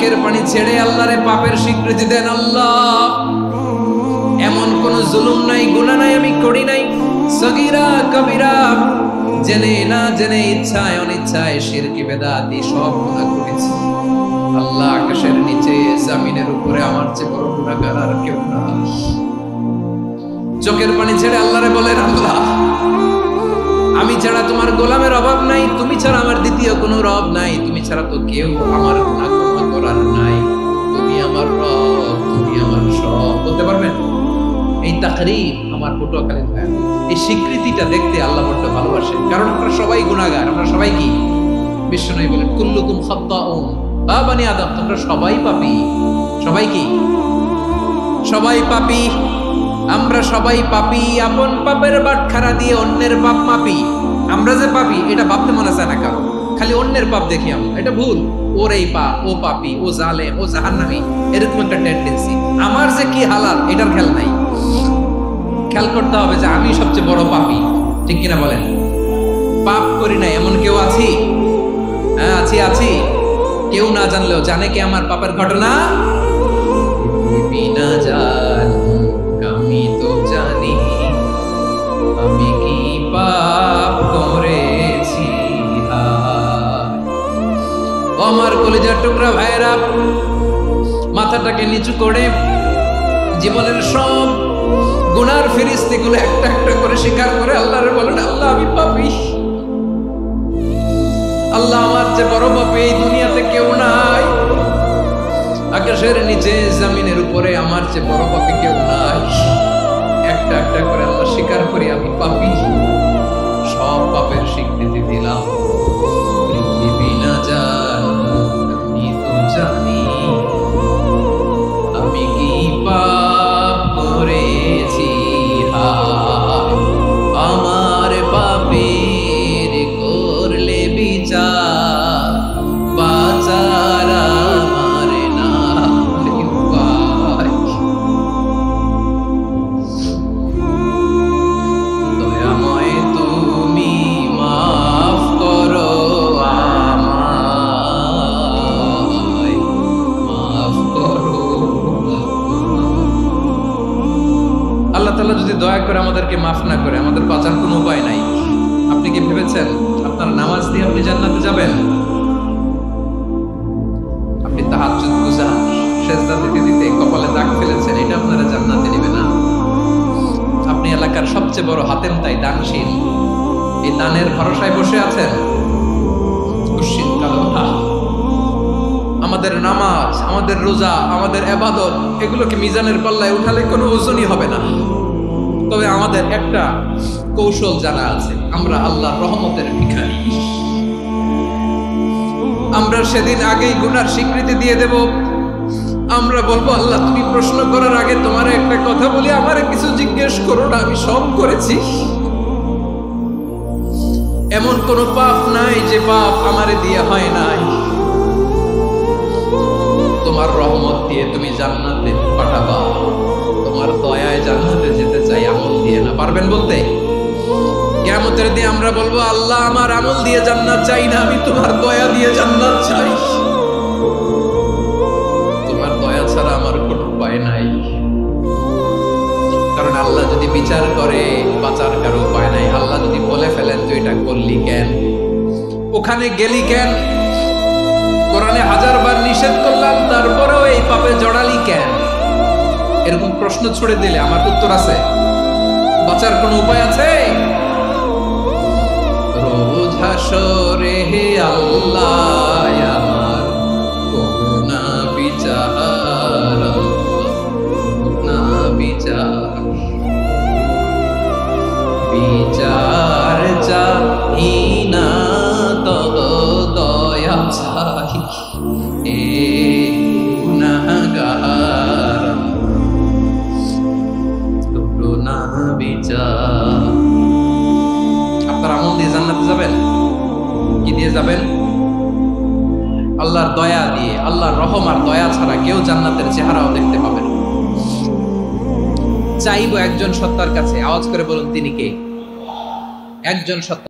চোখের পানি ছেড়ে আল্লাহরে পাপের স্বীকৃতি দেন। আল্লাহ, এমন কোন জুলুম নাই, গুনাহ নাই আমি করি নাই, সগীরা কবিরা, জেনে না জেনে, ইচ্ছায় অনিচ্ছায়, শিরকি বেদাতি সব গুনাহ করেছি। আল্লাহ, আকাশের নিচে জমিনের উপরে আমার চেয়ে বড় গুনাহগার আর কেউ নাই। চোখের পানি ছেড়ে আল্লাহরে বলেন, আল্লাহ, আমি ছাড়া তোমার গোলামের অভাব নাই, তুমি ছাড়া আমার দ্বিতীয় কোনো রব নাই, তুমি ছাড়া তো কেউ আমার গুনাহ ক্ষমা করার নাই, তুমি আমার রব, তুমি আমার সব। বলতে পারবেন? এই তাকরীর আমার পটুয়াখালীর ভাই, এই স্বীকৃতিটা দেখতে আল্লাহ বড় ভালোবাসেন, কারণ আমরা সবাই গুনাহগার। আমরা সবাই কি? বিশ্বনবী বলেন, কুল্লুকুম খাত্তাউন, আ বানি আদম, তোমরা সবাই পাপী। সবাই কি? সবাই পাপী। আমরা সবাই পাপী। আপন পাপের বাটখারা দিয়ে অন্যের পাপ মাপি। আমরা যে পাপী এটা ভাবতে মনে চায় না কারো, খালি অন্যের পাপ দেখি আমরা। এটা ভুল। ওর এই পাপ, ও পাপী, ও জালেম, ও জাহান্নামী, এরকম একটা টেন্ডেন্সি। আমার যে কি হালাত এটার খেয়াল নাই। খেয়াল করতে হবে যে আমি সবচেয়ে বড় পাপী, ঠিক কিনা বলেন? পাপ করি না এমন কেউ আছি? হ্যাঁ, আছি। কেউ না জানলেও জানে কি আমার পাপের ঘটনা? বিনা জানুক আমি তো জানি আমি কি পাপ করেছি। আমার কলিজার টুকরা ভাইরা, মাথাটাকে নিচু করে জীবনের সব গুনার ফেরেশতাগুলো একটা একটা করে স্বীকার করে আল্লাহরে বলেন, আল্লাহ, আমি পাপী। আল্লাহ, আমার যে বড় পাপী এই দুনিয়াতে কেউ নাই। আকাশের নিচে জমিনের উপরে আমার যে বড় পাপী কেউ নাই। একটা একটা করে আল্লাহ স্বীকার করি আমি পাপী। সব পাপের স্বীকৃতি দিলাম। পৃথিবী না জানুক আমি তো জানি আমি কি পাপ করেছি। আমার পাপের করলে বিচার, বাঁচার আমার নাই উপায়। দয়াময় তুমি মাফ করো আমায়, মাফ করো। আল্লাহ তাআলা যদি দয়া করে আমাদেরকে মাফ না করে, আমাদের বাঁচার কোনো উপায় নাই। আপনি কি ভেবেছেন আপনার নামাজ দিয়ে আপনি জান্নাতে যাবেন? আপনি তাহাজ্জুদ গুজার, সেজদা দিতে দিতে কপালে দাগ ফেলেছেন, এটা আপনারা জান্নাতে নেবে না। আপনি এলাকার সবচেয়ে বড় হাতেম তাই, দানশীল, এই দানের ভরসায় বসে আছেন। কুশ্চিত কালো না। আমাদের নামাজ, আমাদের রোজা, আমাদের ইবাদত, এগুলোকে মিজানের পাল্লায় উঠালে কোনো ওজনই হবে না। তবে আমাদের একটা কৌশল জানা আছে, আমরা আল্লাহর রহমতের ভিখারি। আমরা সেদিন আগেই গুনার স্বীকৃতি দিয়ে দেব। আমরা বলবো, আল্লাহ, তুমি প্রশ্ন করার আগে তোমার একটা কথা বলি, আমারে কিছু জিজ্ঞেস করো না, আমি সব করেছি। এমন কোন পাপ নাই যে পাপ আমারে দিয়ে হয় নাই। তোমার রহমত দিয়ে তুমি জান্নাতে পাঠাবা, তোমার দয়ায় জান্নাতে যেতে চাই, আমল দিয়ে না। পারবেন বলতে? কিয়ামতের দিন আমরা বলবো, আল্লাহ, আমার আমল দিয়ে জান্নাত চাই না, আমি তোমার দয়া দিয়ে জান্নাত চাই। তোমার দয়া ছাড়া আমার কোনো উপায় নাই। কারণ আল্লাহ যদি বিচার করে, বাঁচার কারো উপায় নাই। আল্লাহ যদি বলে ফেলেন তুই এটা করলি কেন, ওখানে গেলি কেন, কোরআনে 1000 বার নিষেধ করলাম তারপরেও এই পাপে জড়ালি কেন, এরকম প্রশ্ন ছুড়ে দিলে আমার উত্তর আছে? বাঁচার কোনো উপায় আছে? রোজ হাসরে হে আল্লাহ আমার করুণা বিচার, করুণা বিচার, বিচার চাই না তব দয়া চাই, এ গুনাহগার করুণা বিচার। আপনার আমল দিয়ে জান্নাতে যাবেন? কি দিয়ে যাবেন? আল্লাহর দয়া দিয়ে। আল্লাহর রহম আর দয়া ছাড়া কেউ জান্নাতের চেহারাও দেখতে পাবে না। চাইবো একজন সত্তার কাছে, আওয়াজ করে বলুন তিনি কে? একজন সত্তা।